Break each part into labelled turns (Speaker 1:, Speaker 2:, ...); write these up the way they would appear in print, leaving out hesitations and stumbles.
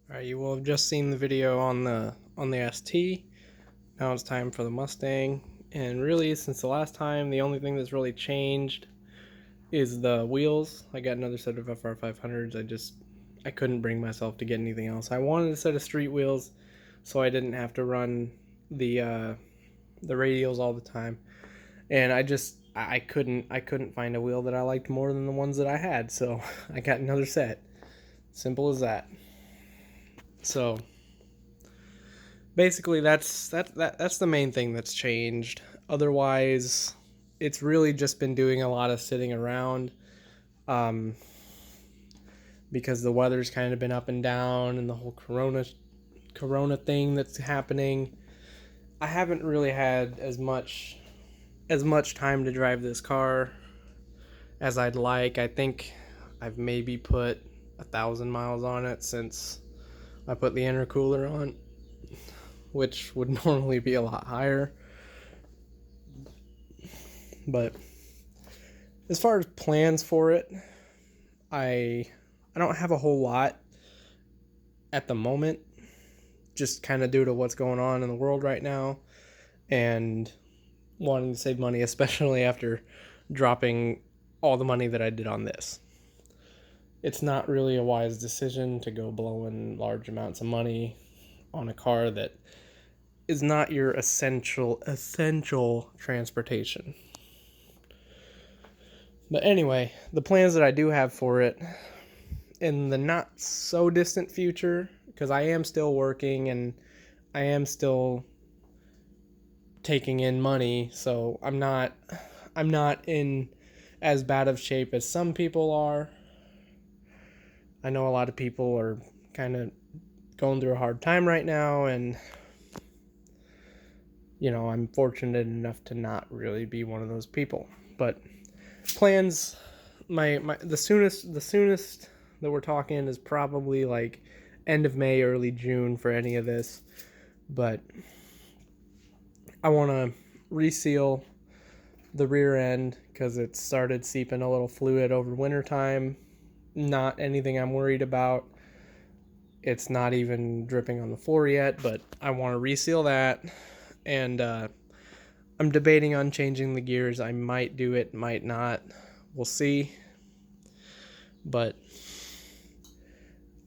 Speaker 1: Alright, you will have just seen the video on the ST. Now it's time for the Mustang. And really, since the last time, the only thing that's really changed is the wheels. I got another set of FR500s. I couldn't bring myself to get anything else. I wanted a set of street wheels so I didn't have to run the radials all the time. And I couldn't find a wheel that I liked more than the ones that I had, so I got another set. Simple as that. So basically that's the main thing that's changed. Otherwise, it's really just been doing a lot of sitting around, um, because the weather's kind of been up and down, and the whole corona thing that's happening. I haven't really had as much time to drive this car as I'd like. I think I've maybe put 1,000 miles on it since I put the intercooler on, which would normally be a lot higher. But as far as plans for it, I don't have a whole lot at the moment, just kind of due to what's going on in the world right now and wanting to save money, especially after dropping all the money that I did on this. It's not really a wise decision to go blowing large amounts of money on a car that is not your essential transportation. But anyway, the plans that I do have for it in the not so distant future, because I am still working and I am still taking in money, so I'm not in as bad of shape as some people are. I know a lot of people are kind of going through a hard time right now, and I'm fortunate enough to not really be one of those people. But plans, the soonest that we're talking is probably like end of May, early June for any of this. But I want to reseal the rear end because it started seeping a little fluid over wintertime. Not anything I'm worried about. It's not even dripping on the floor yet, but I want to reseal that. And I'm debating on changing the gears. I might do it, might not. We'll see. But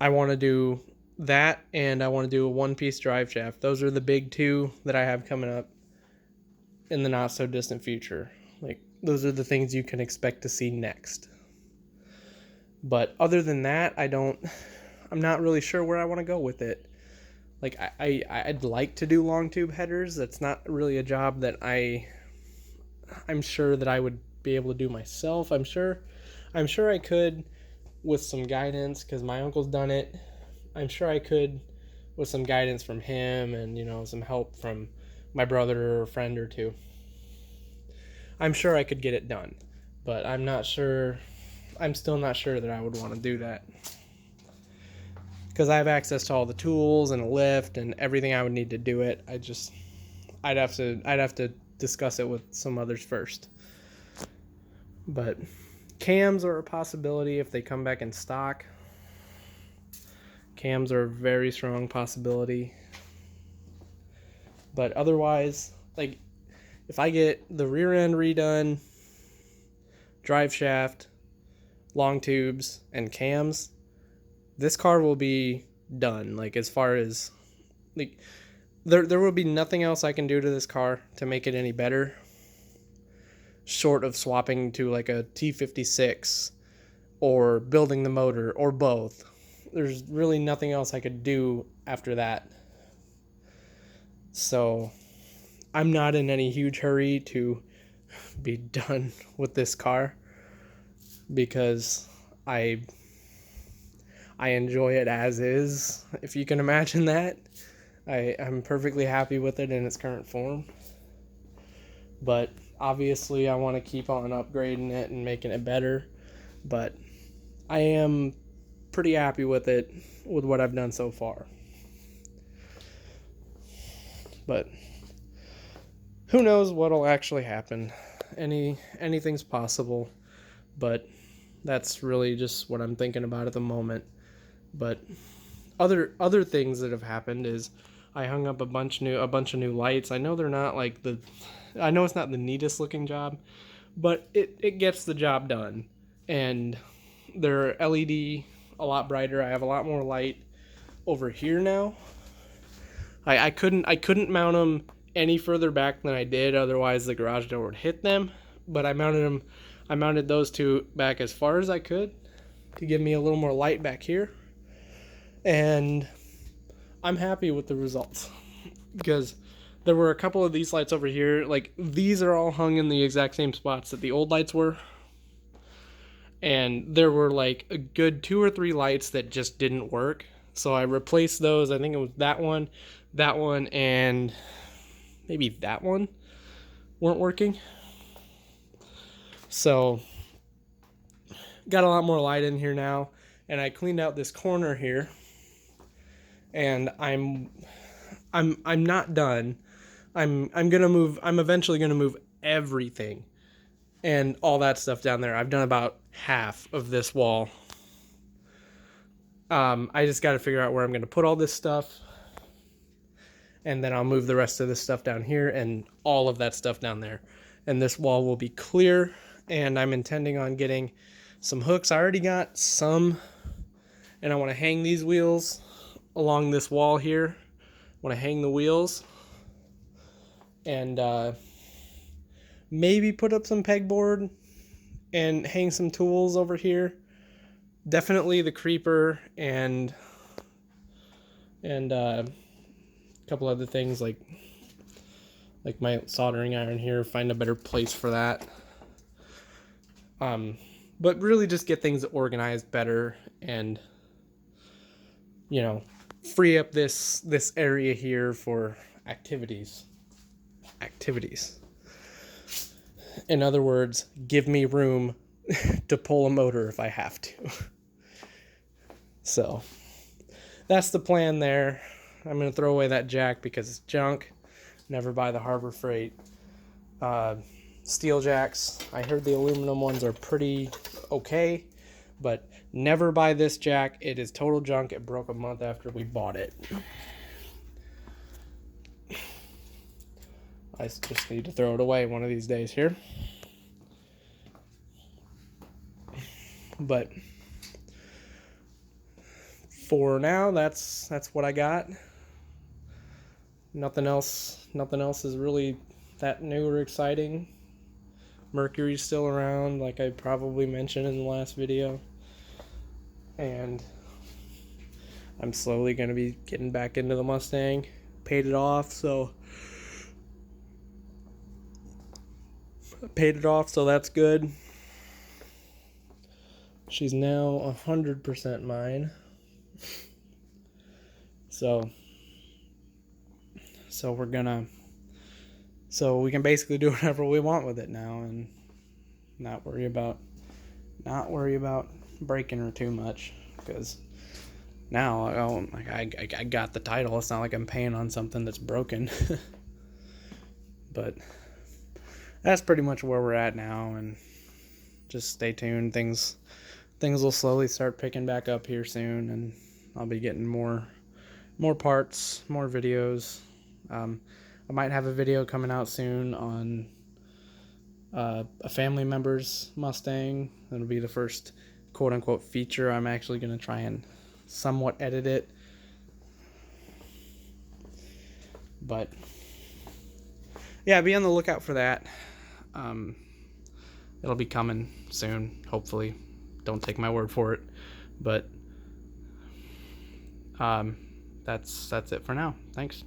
Speaker 1: I want to do that, and I want to do a one-piece drive shaft. Those are the big two that I have coming up in the not-so-distant future. Like, those are the things you can expect to see next. But other than that, I'm not really sure where I want to go with it. Like, I'd like to do long tube headers. That's not really a job that I'm sure that I would be able to do myself. I'm sure I could with some guidance, because my uncle's done it. I'm sure I could with some guidance from him and, some help from my brother or a friend or two. I'm sure I could get it done, but I'm still not sure that I would want to do that, because I have access to all the tools and a lift and everything I would need to do it. I'd have to discuss it with some others first. But cams are a possibility if they come back in stock. Cams are a very strong possibility. But otherwise, like, if I get the rear end redone, drive shaft, long tubes, and cams, this car will be done. Like, as far as, like, there will be nothing else I can do to this car to make it any better, short of swapping to like a T56 or building the motor or both. There's really nothing else I could do after that. So I'm not in any huge hurry to be done with this car, because I enjoy it as is, if you can imagine that. I'm perfectly happy with it in its current form. But obviously I want to keep on upgrading it and making it better. But I am pretty happy with it, with what I've done so far. But who knows what'll actually happen. Anything's possible. But that's really just what I'm thinking about at the moment. But other things that have happened is I hung up a bunch of new lights. I know they're not like I know it's not the neatest looking job, but it gets the job done. And they're LED, a lot brighter. I have a lot more light over here now. I couldn't mount them any further back than I did, otherwise the garage door would hit them. But I mounted those two back as far as I could to give me a little more light back here. And I'm happy with the results because there were a couple of these lights over here. Like, these are all hung in the exact same spots that the old lights were. And there were like a good 2 or 3 lights that just didn't work. So I replaced those. I think it was that one, and maybe that one weren't working. So got a lot more light in here now. And I cleaned out this corner here. And I'm not done. I'm eventually gonna move everything and all that stuff down there. I've done about half of this wall. I just got to figure out where I'm going to put all this stuff, and then I'll move the rest of this stuff down here and all of that stuff down there. And this wall will be clear, and I'm intending on getting some hooks. I already got some, and I want to hang these wheels along this wall here. I want to hang the wheels and maybe put up some pegboard and hang some tools over here. Definitely the creeper and a couple other things like my soldering iron here. Find a better place for that. But really just get things organized better and, you know, free up this area here for activities. In other words, give me room to pull a motor if I have to. So that's the plan there. I'm going to throw away that jack because it's junk. Never buy the Harbor Freight steel jacks. I heard the aluminum ones are pretty okay, but never buy this jack. It is total junk. It broke a month after we bought it. I just need to throw it away one of these days here. But for now, that's what I got. Nothing else is really that new or exciting. Mercury's still around, like I probably mentioned in the last video. And I'm slowly going to be getting back into the Mustang. Paid it off, so that's good. She's now 100% mine. So we can basically do whatever we want with it now and not worry about breaking her too much, because now I got the title. It's not like I'm paying on something that's broken. But that's pretty much where we're at now, and just stay tuned. Things will slowly start picking back up here soon, and I'll be getting more parts, more videos. I might have a video coming out soon on a family member's Mustang. That'll be the first quote-unquote feature. I'm actually going to try and somewhat edit it. But yeah, be on the lookout for that. It'll be coming soon, hopefully. Don't take my word for it. But that's it for now. Thanks.